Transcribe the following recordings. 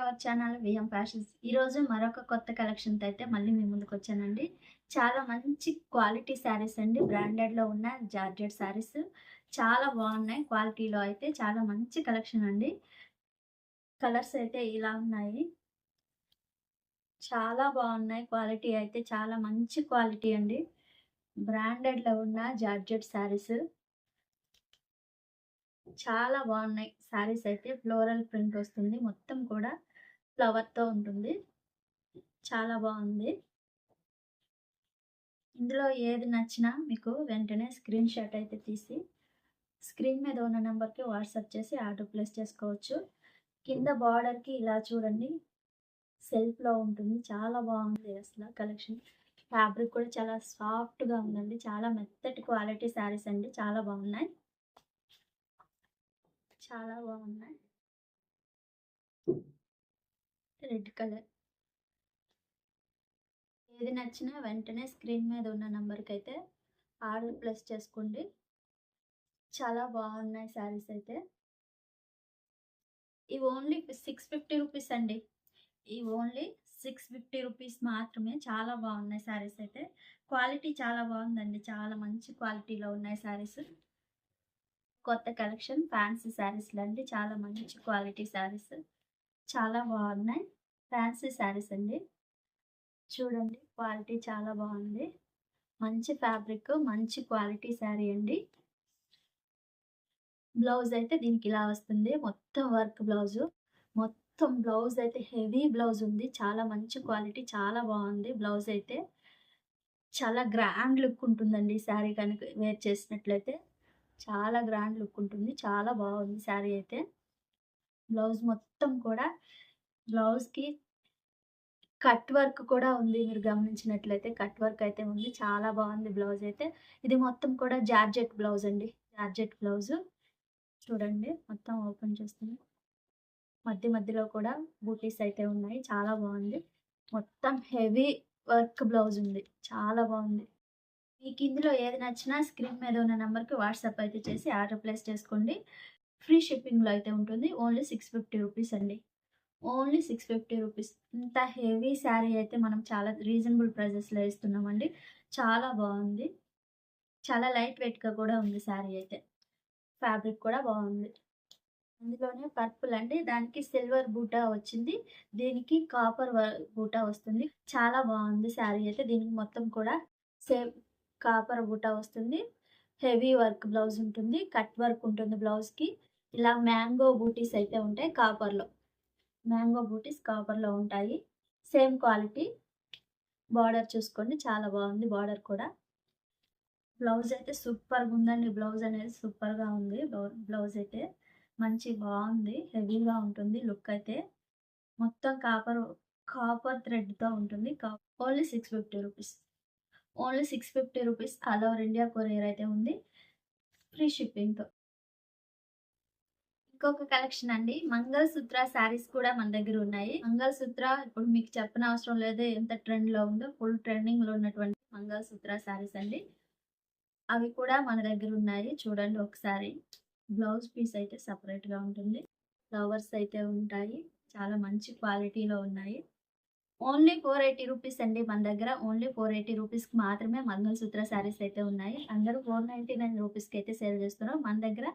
Our channel VM fashions. ఈరోజు మరొక కొత్త కలెక్షన్‌తో అయితే మళ్ళీ మీ ముందుకొచ్చానండి. చాలా మంచి క్వాలిటీ శారీస్ అండి. బ్రాండెడ్‌లో ఉన్న జార్జెట్ శారీస్ చాలా బాగున్నాయి. క్వాలిటీలో అయితే చాలా మంచి కలెక్షన్ అండి. కలర్స్ అయితే ఇలా ఉన్నాయి. చాలా బాగున్నాయి. క్వాలిటీ అయితే చాలా మంచి క్వాలిటీ అండి. బ్రాండెడ్‌లో ఉన్న జార్జెట్ శారీస్ చాలా బాగున్నాయి. శారీస్ అయితే ఫ్లోరల్ ప్రింట్ వస్తుంది. మొత్తం కూడా ఫ్లవర్‌తో ఉంటుంది. చాలా బాగుంది. ఇందులో ఏది నచ్చినా మీకు వెంటనే స్క్రీన్ షాట్ అయితే తీసి స్క్రీన్ మీద ఉన్న నెంబర్కి వాట్సాప్ చేసి ఆర్డర్ ప్లేస్ చేసుకోవచ్చు. కింద బార్డర్కి ఇలా చూడండి, సెల్ఫ్లో ఉంటుంది. చాలా బాగుంది అసలు కలెక్షన్. ఫ్యాబ్రిక్ కూడా చాలా సాఫ్ట్గా ఉందండి. చాలా మెత్తటి క్వాలిటీ శారీస్ అండి. చాలా బాగున్నాయి. చాలా బాగున్నాయి. Red colour. ఏది నచ్చినా వెంటనే స్క్రీన్ మీద ఉన్న నెంబర్కి అయితే ఆర్డర్ ప్లేస్ చేసుకోండి. చాలా బాగున్నాయి శారీస్ అయితే. ఇవి ఓన్లీ 650 రూపీస్ అండి. ఇవి ఓన్లీ 650 రూపీస్ మాత్రమే. చాలా బాగున్నాయి శారీస్ అయితే. క్వాలిటీ చాలా బాగుందండి. చాలా మంచి క్వాలిటీలో ఉన్నాయి శారీస్. కొత్త కలెక్షన్ ఫ్యాన్సీ శారీస్‌లో అండి. చాలా మంచి క్వాలిటీ శారీస్. చాలా బాగున్నాయి. ఫ్యాన్సీ శారీస్ అండి. చూడండి, క్వాలిటీ చాలా బాగుంది. మంచి ఫ్యాబ్రిక్, మంచి క్వాలిటీ శారీ అండి. బ్లౌజ్ అయితే దీనికి ఇలా వస్తుంది. మొత్తం వర్క్ బ్లౌజు. మొత్తం బ్లౌజ్ అయితే హెవీ బ్లౌజ్ ఉంది. చాలా మంచి క్వాలిటీ, చాలా బాగుంది బ్లౌజ్ అయితే. చాలా గ్రాండ్ లుక్ ఉంటుందండి శారీ కనుక వేర్ చేసినట్లయితే. చాలా గ్రాండ్ లుక్ ఉంటుంది. చాలా బాగుంది శారీ అయితే. బ్లౌజ్ మొత్తం కూడా బ్లౌజ్‌కి కట్ వర్క్ కూడా ఉంది. మీరు గమనించినట్లయితే కట్ వర్క్ అయితే ఉంది. చాలా బాగుంది బ్లౌజ్ అయితే. ఇది మొత్తం కూడా జార్జెట్ బ్లౌజ్ అండి. Georgette blouse. చూడండి, మొత్తం ఓపెన్ చేస్తుంది. మధ్య మధ్యలో కూడా బూటీస్ అయితే ఉన్నాయి. చాలా బాగుంది. మొత్తం హెవీ వర్క్ బ్లౌజ్ ఉంది. చాలా బాగుంది. మీకు ఇందులో ఏది నచ్చినా స్క్రీన్ మీద ఉన్న నెంబర్కి వాట్సాప్ అయితే చేసి ఆర్డర్ ప్లేస్ చేసుకోండి. ఫ్రీ షిప్పింగ్లో అయితే ఉంటుంది. ఓన్లీ 650 రూపీస్ అండి. Only 650 rupees. ఇంత హెవీ శారీ అయితే మనం చాలా రీజనబుల్ ప్రైజెస్లో ఇస్తున్నామండి. చాలా బాగుంది. చాలా లైట్ వెయిట్గా కూడా ఉంది శారీ అయితే. ఫ్యాబ్రిక్ కూడా బాగుంది. అందులోనే పర్పుల్ అండి. దానికి సిల్వర్ బూటా వచ్చింది. దీనికి కాపర్ బూటా వస్తుంది. చాలా బాగుంది శారీ అయితే. దీనికి మొత్తం కూడా సేమ్ కాపర్ బూటా వస్తుంది. హెవీ వర్క్ బ్లౌజ్ ఉంటుంది. కట్ వర్క్ ఉంటుంది బ్లౌజ్‌కి. ఇలా మ్యాంగో బూటీస్ అయితే ఉంటాయి కాపర్‌లో. మ్యాంగో బూటీస్ కాపర్‌లో ఉంటాయి. Same quality. బార్డర్ చూసుకోండి, చాలా బాగుంది బార్డర్ కూడా. బ్లౌజ్ అయితే సూపర్‌గా ఉందండి. బ్లౌజ్ అనేది సూపర్‌గా ఉంది. బ్లౌజ్ అయితే మంచి బాగుంది. హెవీగా ఉంటుంది లుక్ అయితే. మొత్తం కాపర్ థ్రెడ్‌తో ఉంటుంది. Only 650 rupees. Only 650 rupees. All over India courier అయితే ఉంది. ఫ్రీ షిప్పింగ్‌తో. ఇంకొక కలెక్షన్ అండి. మంగళసూత్ర శారీస్ కూడా మన దగ్గర ఉన్నాయి. మంగళసూత్ర ఇప్పుడు మీకు చెప్పనవసరం లేదు. ఎంత ట్రెండ్‌లో ఉందో. ఫుల్ ట్రెండింగ్‌లో ఉన్నటువంటి మంగళసూత్ర శారీస్ అండి. అవి కూడా మన దగ్గర ఉన్నాయి. చూడండి ఒకసారి. బ్లౌజ్ పీస్ అయితే సెపరేట్‌గా ఉంటుంది. ఫ్లవర్స్ అయితే ఉంటాయి. చాలా మంచి క్వాలిటీలో ఉన్నాయి. ఓన్లీ 480 రూపీస్ అండి మన దగ్గర. ఓన్లీ 480 రూపీస్‌కి మాత్రమే మంగళసూత్ర శారీస్ అయితే ఉన్నాయి. అందరూ 499 రూపీస్‌కి అయితే సేల్ చేస్తున్నారు. మన దగ్గర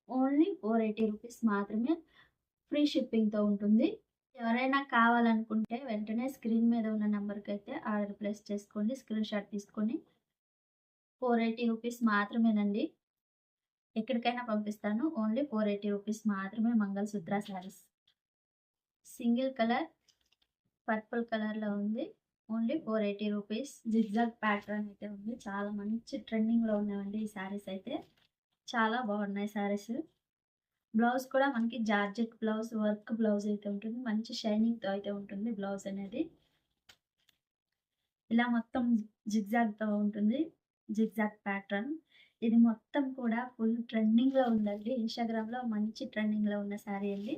ఓన్లీ 480 రూపీస్ మాత్రమే. ఫ్రీ షిప్పింగ్‌తో ఉంటుంది. ఎవరైనా కావాలనుకుంటే వెంటనే స్క్రీన్ మీద ఉన్న నంబర్‌కైతే ఆర్డర్ ప్లేస్ చేసుకోండి. స్క్రీన్ షాట్ తీసుకొని 480 రూపీస్ మాత్రమేనండి. ఎక్కడికైనా పంపిస్తాను. ఓన్లీ 480 రూపీస్ మాత్రమే mangalsutra saris. Single colour purple కలర్‌లో ఉంది. Only 480 rupees. జిగ్‌జాగ్ ప్యాటర్న్ అయితే ఉంది. చాలా మంచి ట్రెండింగ్‌లో ఉన్నాయండి ఈ శారీస్ అయితే. చాలా బాగున్నాయి శారీస్. బ్లౌజ్ కూడా మనకి జార్జెట్ బ్లౌజ్, వర్క్ బ్లౌజ్ అయితే ఉంటుంది. మంచి షైనింగ్‌తో అయితే ఉంటుంది బ్లౌజ్ అనేది. ఇలా మొత్తం జిగ్‌జాగ్‌తో ఉంటుంది. Zigzag pattern. ఇది మొత్తం కూడా ఫుల్ ట్రెండింగ్‌లో ఉందండి. ఇన్‌స్టాగ్రామ్‌లో మంచి ట్రెండింగ్‌లో ఉన్న శారీ అండి.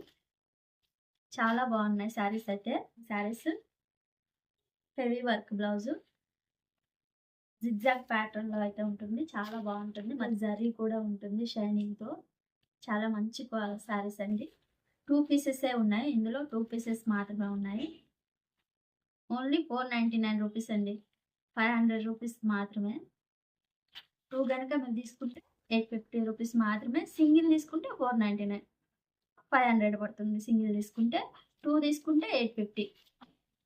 చాలా బాగున్నాయి శారీస్ అయితే. Saris heavy work blouse. Zigzag ప్యాటర్న్‌లో అయితే ఉంటుంది. చాలా బాగుంటుంది. మరి జరీ కూడా ఉంటుంది షైనింగ్‌తో. చాలా మంచి శారీస్ అండి. 2 పీసెసే ఉన్నాయి. ఇందులో 2 పీసెస్ మాత్రమే ఉన్నాయి. ఓన్లీ 499 రూపీస్ అండి. 500 రూపీస్ మాత్రమే. 2 గనక మీరు తీసుకుంటే 850 రూపీస్ మాత్రమే. సింగిల్ తీసుకుంటే 499, 500 పడుతుంది సింగిల్ తీసుకుంటే. 2 తీసుకుంటే 850,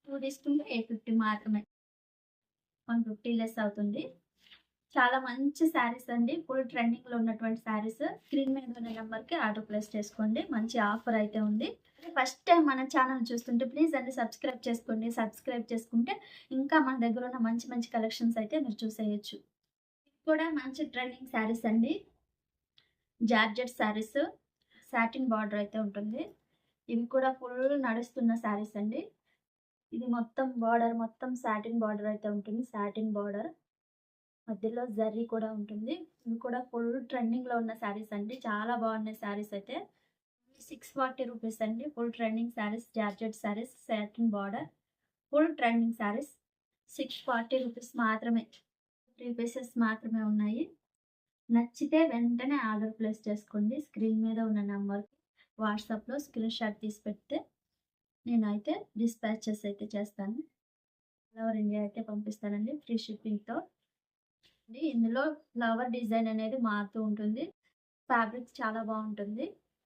2 తీసుకుంటే 850 మాత్రమే. 150 లెస్ అవుతుంది. చాలా మంచి శారీస్ అండి. ఫుల్ ట్రెండింగ్‌లో ఉన్నటువంటి శారీస్. స్క్రీన్ మీద ఉన్న నంబర్‌కి ఆర్డర్ ప్లేస్ చేసుకోండి. మంచి ఆఫర్ అయితే ఉంది. ఫస్ట్ టైం మన ఛానల్ చూస్తుంటే ప్లీజ్ అండి సబ్స్క్రైబ్ చేసుకోండి. సబ్స్క్రైబ్ చేసుకుంటే ఇంకా మన దగ్గర ఉన్న మంచి మంచి కలెక్షన్స్ అయితే మీరు చూసేయొచ్చు. ఇది కూడా మంచి ట్రెండింగ్ శారీస్ అండి. జార్జెట్ శారీస్, సాటిన్ బార్డర్ అయితే ఉంటుంది. ఇవి కూడా ఫుల్ నడుస్తున్న శారీస్ అండి. ఇది మొత్తం బార్డర్ మొత్తం సాటిన్ బార్డర్ అయితే ఉంటుంది. సాటిన్ బార్డర్ మధ్యలో జరీ కూడా ఉంటుంది. ఇవి కూడా ఫుల్ ట్రెండింగ్‌లో ఉన్న శారీస్ అండి. చాలా బాగున్నాయి శారీస్ అయితే. 640 రూపీస్ అండి. Full trending saris, georgette saris, satin border, full trending saris 640 rupees మాత్రమే. 3 పీసెస్ మాత్రమే ఉన్నాయి. నచ్చితే వెంటనే ఆర్డర్ ప్లేస్ చేసుకోండి. స్క్రీన్ మీద ఉన్న నంబర్‌కి వాట్సాప్‌లో స్క్రీన్ షాట్ తీసి పెడితే నేనైతే డిస్పాచెస్ అయితే చేస్తాను. ఆల్ ఓవర్ ఇండియా అయితే పంపిస్తానండి ఫ్రీ షిప్పింగ్‌తో. ఇందులో ఫ్లవర్ డిజైన్ అనేది మారుతూ ఉంటుంది. ఫ్యాబ్రిక్ చాలా బాగుంటుంది.